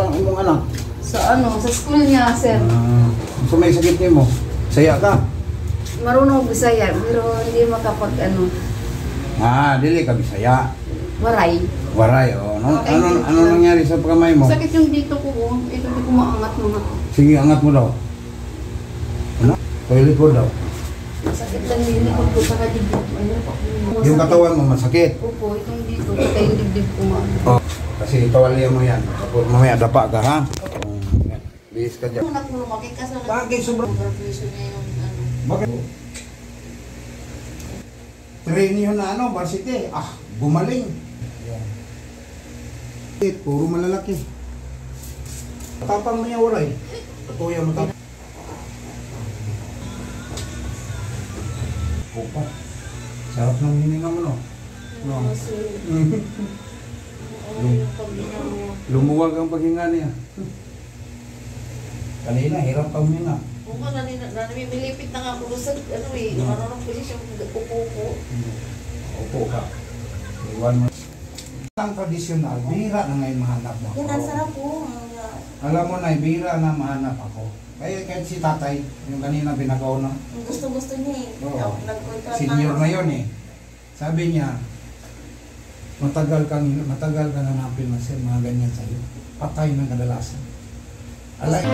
sa imong anak? Sa sa school niya, sir. So may sakit nimo. Saya ka? Marunong Bisaya, pero hindi makapag Dili ka Bisaya. waray. Waray, oh. Okay, Ano nangyari sa kamay mo? Sakit yung dito ko, ito di ko maangat mga. Sige, angat mo daw. Ano? Toilet ko daw. Sakit lang din ako ko sa dibdib. Yung katawan mo masakit. Opo, itong dito, pati yung dibdib ko Oh, kasi tawalya mo yan. Tapos mamaya dapa ka, ha? Bihis ka dyan. Anak mo lumaki ka sa Bakit sobrang? graduation niya yung Bakit? Training yun na varsity. Gumaling. Puro malalaki. Tapang mo niya waray. Tuya mo tapang. Opa. Sarap ng hininga mo, no? No. Lumuwag ang paghinga niya. Kanina, hirap ka huminga. Oo nga, namimilipit na nga ako sa marunong posisyon, upo. Opo ka. Iwan mo. Ang tradisyonal, bihira na ngayon mahanap mo. Yan, ang sarap po. Alam mo na, bihira na mahanap ako. Kaya kahit si tatay, yung kanina binagaw na. Gusto niya eh. Oo. Senior na yun eh. Sabi niya, matagal ka nanapin na siya, mga ganyan sa'yo. Patay ng kadalasan. Alay.